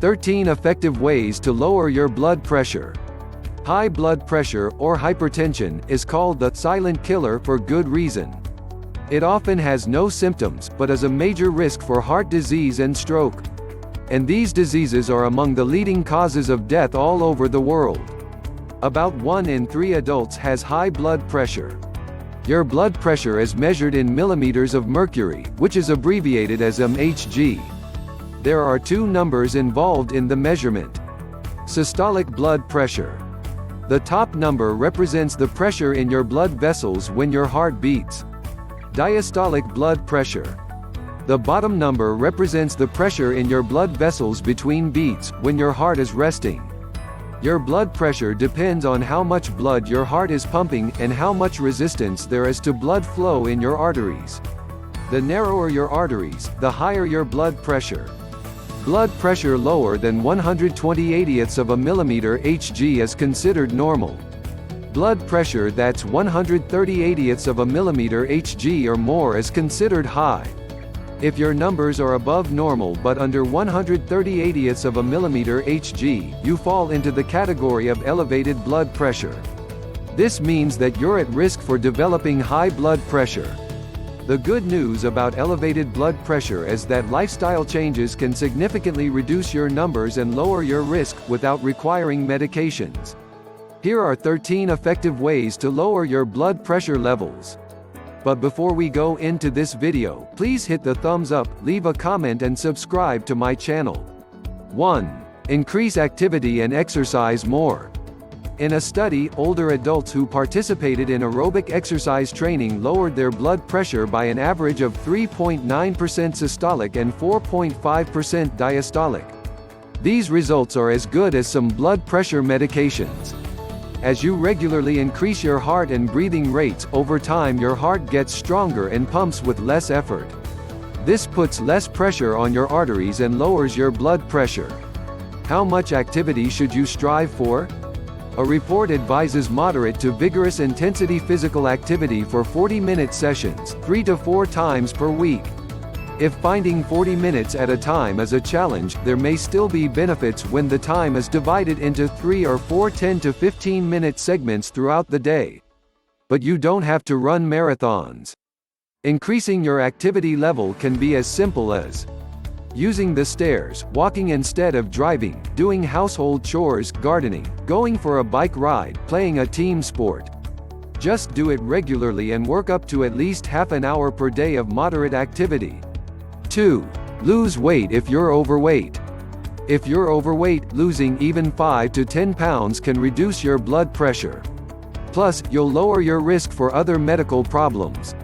13 effective ways to lower your blood pressure. High blood pressure, or hypertension, is called the silent killer for good reason. It often has no symptoms, but is a major risk for heart disease and stroke. And these diseases are among the leading causes of death all over the world. About 1 in 3 adults has high blood pressure. Your blood pressure is measured in millimeters of mercury, which is abbreviated as mHg. There are 2 numbers involved in the measurement. Systolic blood pressure. The top number represents the pressure in your blood vessels when your heart beats. Diastolic blood pressure. The bottom number represents the pressure in your blood vessels between beats, when your heart is resting. Your blood pressure depends on how much blood your heart is pumping and how much resistance there is to blood flow in your arteries. The narrower your arteries, the higher your blood pressure. Blood pressure lower than 120/80ths of a millimeter Hg is considered normal. Blood pressure that's 130/80ths of a millimeter Hg or more is considered high. If your numbers are above normal but under 130/80ths of a millimeter Hg, you fall into the category of elevated blood pressure. This means that you're at risk for developing high blood pressure. The good news about elevated blood pressure is that lifestyle changes can significantly reduce your numbers and lower your risk, without requiring medications. Here are 13 effective ways to lower your blood pressure levels. But before we go into this video, please hit the thumbs up, leave a comment and subscribe to my channel. 1. Increase activity and exercise more. In a study, older adults who participated in aerobic exercise training lowered their blood pressure by an average of 3.9% systolic and 4.5% diastolic. These results are as good as some blood pressure medications. As you regularly increase your heart and breathing rates, over time your heart gets stronger and pumps with less effort. This puts less pressure on your arteries and lowers your blood pressure. How much activity should you strive for? A report advises moderate to vigorous intensity physical activity for 40-minute sessions, 3 to 4 times per week. If finding 40 minutes at a time is a challenge, there may still be benefits when the time is divided into 3 or 4 10 to 15-minute segments throughout the day. But you don't have to run marathons. Increasing your activity level can be as simple as using the stairs, walking instead of driving, doing household chores, gardening, going for a bike ride, playing a team sport. Just do it regularly and work up to at least half an hour per day of moderate activity. 2. Lose weight if you're overweight. If you're overweight, losing even 5 to 10 pounds can reduce your blood pressure. Plus, you'll lower your risk for other medical problems.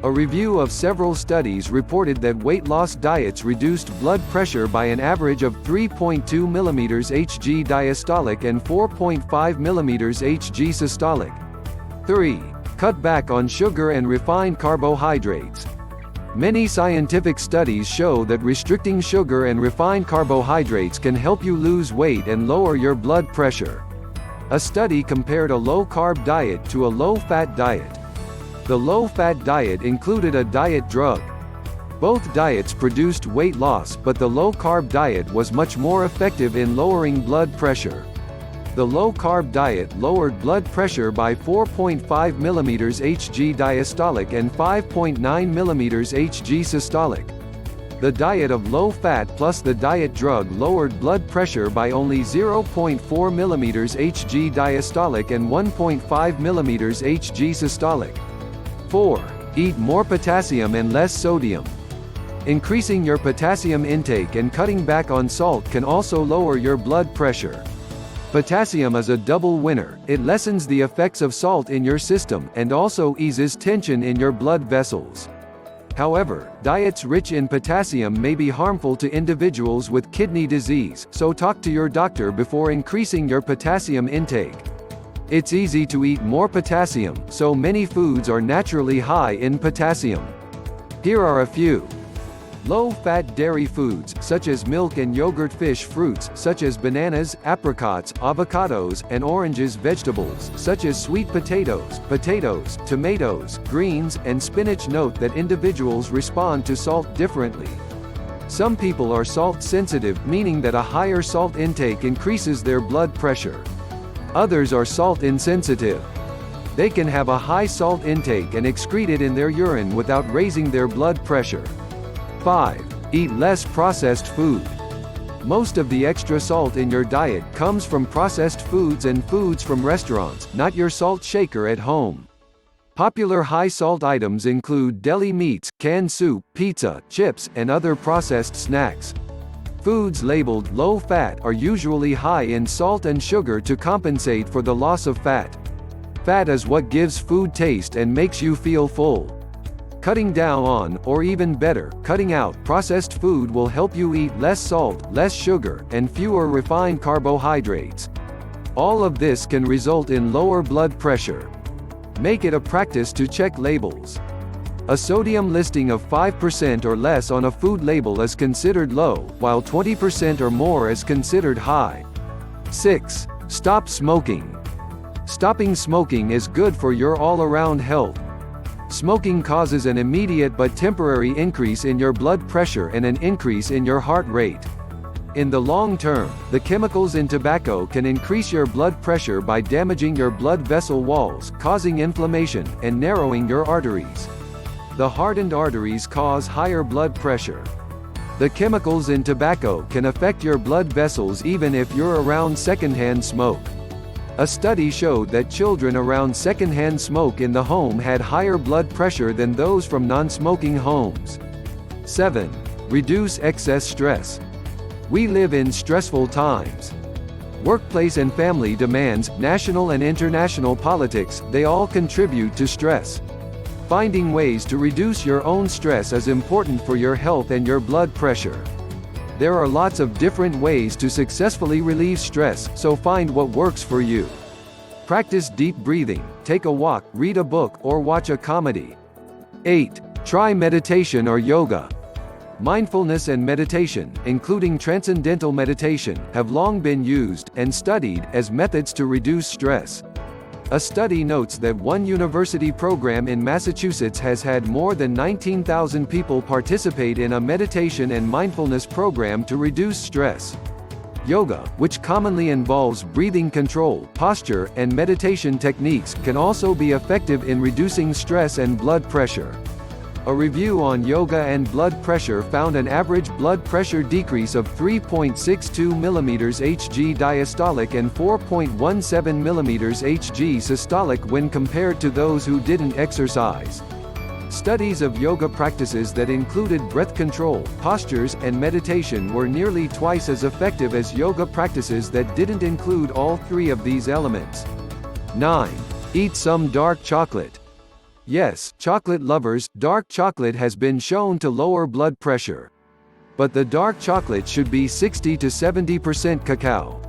A review of several studies reported that weight loss diets reduced blood pressure by an average of 3.2 mm Hg diastolic and 4.5 mm Hg systolic. 3. Cut back on sugar and refined carbohydrates. Many scientific studies show that restricting sugar and refined carbohydrates can help you lose weight and lower your blood pressure. A study compared a low-carb diet to a low-fat diet. The low-fat diet included a diet drug. Both diets produced weight loss, but the low-carb diet was much more effective in lowering blood pressure. The low-carb diet lowered blood pressure by 4.5 mm Hg diastolic and 5.9 mm Hg systolic. The diet of low-fat plus the diet drug lowered blood pressure by only 0.4 mm Hg diastolic and 1.5 mm Hg systolic. 4. Eat more potassium and less sodium. Increasing your potassium intake and cutting back on salt can also lower your blood pressure. Potassium is a double winner. It lessens the effects of salt in your system, and also eases tension in your blood vessels. However, diets rich in potassium may be harmful to individuals with kidney disease, so talk to your doctor before increasing your potassium intake. It's easy to eat more potassium, so many foods are naturally high in potassium. Here are a few. Low-fat dairy foods, such as milk and yogurt. Fish. Fruits, such as bananas, apricots, avocados, and oranges. Vegetables, such as sweet potatoes, tomatoes, greens, and spinach. Note that individuals respond to salt differently. Some people are salt sensitive, meaning that a higher salt intake increases their blood pressure. Others are salt insensitive. They can have a high salt intake and excrete it in their urine without raising their blood pressure. 5. Eat less processed food. Most of the extra salt in your diet comes from processed foods and foods from restaurants, not your salt shaker at home. Popular high-salt items include deli meats, canned soup, pizza, chips, and other processed snacks. Foods labeled low-fat are usually high in salt and sugar to compensate for the loss of fat. Fat is what gives food taste and makes you feel full. Cutting down on, or even better, cutting out, processed food will help you eat less salt, less sugar, and fewer refined carbohydrates. All of this can result in lower blood pressure. Make it a practice to check labels. A sodium listing of 5% or less on a food label is considered low, while 20% or more is considered high. 6. Stop smoking. Stopping smoking is good for your all-around health. Smoking causes an immediate but temporary increase in your blood pressure and an increase in your heart rate. In the long term, the chemicals in tobacco can increase your blood pressure by damaging your blood vessel walls, causing inflammation, and narrowing your arteries. The hardened arteries cause higher blood pressure. The chemicals in tobacco can affect your blood vessels even if you're around secondhand smoke. A study showed that children around secondhand smoke in the home had higher blood pressure than those from non-smoking homes. 7. Reduce excess stress. We live in stressful times. Workplace and family demands, national and international politics, they all contribute to stress. Finding ways to reduce your own stress is important for your health and your blood pressure. There are lots of different ways to successfully relieve stress, so find what works for you. Practice deep breathing, take a walk, read a book, or watch a comedy. 8. Try meditation or yoga. Mindfulness and meditation, including transcendental meditation, have long been used, and studied, as methods to reduce stress. A study notes that one university program in Massachusetts has had more than 19,000 people participate in a meditation and mindfulness program to reduce stress. Yoga, which commonly involves breathing control, posture, and meditation techniques, can also be effective in reducing stress and blood pressure. A review on yoga and blood pressure found an average blood pressure decrease of 3.62 mm Hg diastolic and 4.17 mm Hg systolic when compared to those who didn't exercise. Studies of yoga practices that included breath control, postures, and meditation were nearly twice as effective as yoga practices that didn't include all three of these elements. 9. Eat some dark chocolate. Yes, chocolate lovers, dark chocolate has been shown to lower blood pressure. But the dark chocolate should be 60 to 70% cacao.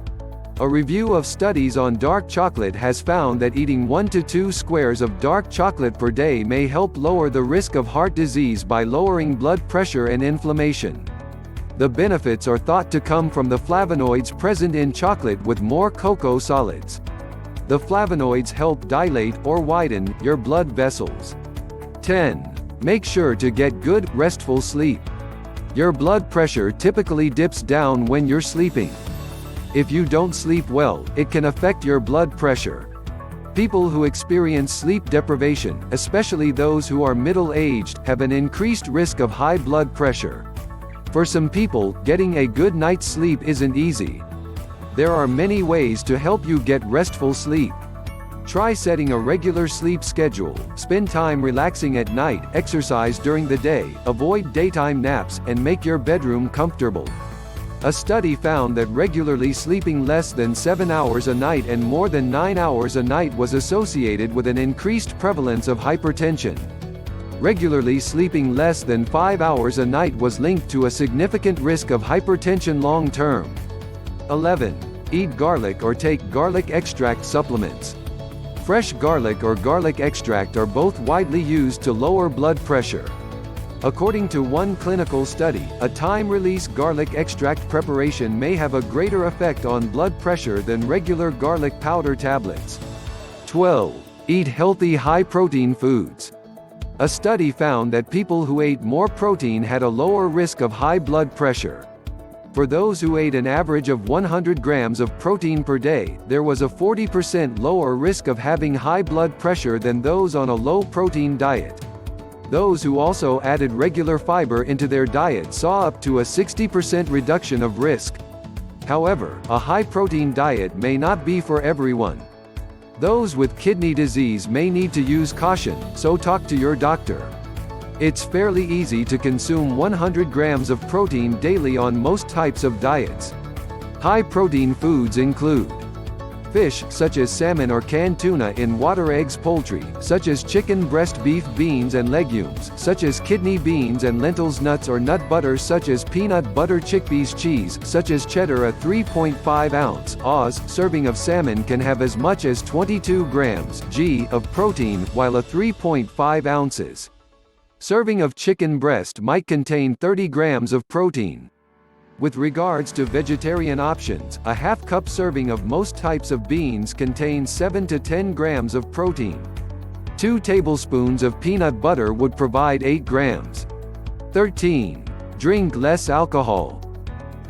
A review of studies on dark chocolate has found that eating 1 to 2 squares of dark chocolate per day may help lower the risk of heart disease by lowering blood pressure and inflammation. The benefits are thought to come from the flavonoids present in chocolate with more cocoa solids. The flavonoids help dilate or widen your blood vessels. 10. Make sure to get good, restful sleep. Your blood pressure typically dips down when you're sleeping. If you don't sleep well, it can affect your blood pressure. People who experience sleep deprivation, especially those who are middle-aged, have an increased risk of high blood pressure. For some people, getting a good night's sleep isn't easy. There are many ways to help you get restful sleep. Try setting a regular sleep schedule, spend time relaxing at night, exercise during the day, avoid daytime naps, and make your bedroom comfortable. A study found that regularly sleeping less than 7 hours a night and more than 9 hours a night was associated with an increased prevalence of hypertension. Regularly sleeping less than 5 hours a night was linked to a significant risk of hypertension long term. 11. Eat garlic or take garlic extract supplements. Fresh garlic or garlic extract are both widely used to lower blood pressure. According to one clinical study, a time-release garlic extract preparation may have a greater effect on blood pressure than regular garlic powder tablets. 12. Eat healthy high-protein foods. A study found that people who ate more protein had a lower risk of high blood pressure. For those who ate an average of 100 grams of protein per day, there was a 40% lower risk of having high blood pressure than those on a low-protein diet. Those who also added regular fiber into their diet saw up to a 60% reduction of risk. However, a high-protein diet may not be for everyone. Those with kidney disease may need to use caution, so talk to your doctor. It's fairly easy to consume 100 grams of protein daily on most types of diets. High-protein foods include fish, such as salmon or canned tuna in water, eggs, poultry, such as chicken breast, beef, beans and legumes, such as kidney beans and lentils, nuts or nut butter such as peanut butter, chickpeas, cheese, such as cheddar. A 3.5-ounce Oz serving of salmon can have as much as 22 grams g of protein, while a 3.5 ounces serving of chicken breast might contain 30 grams of protein. With regards to vegetarian options, a half-cup serving of most types of beans contains 7 to 10 grams of protein. 2 tablespoons of peanut butter would provide 8 grams. 13. Drink less alcohol.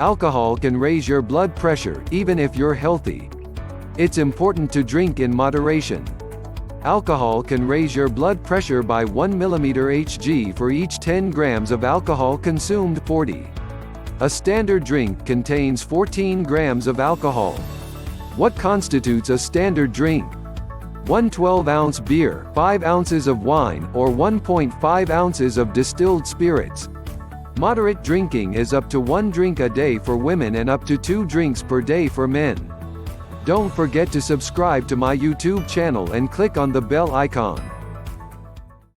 Alcohol can raise your blood pressure, even if you're healthy. It's important to drink in moderation. Alcohol can raise your blood pressure by 1 mmHg for each 10 grams of alcohol consumed. 40. A standard drink contains 14 grams of alcohol. What constitutes a standard drink? 1 12-ounce beer, 5 ounces of wine, or 1.5 ounces of distilled spirits. Moderate drinking is up to 1 drink a day for women and up to 2 drinks per day for men. Don't forget to subscribe to my YouTube channel and click on the bell icon.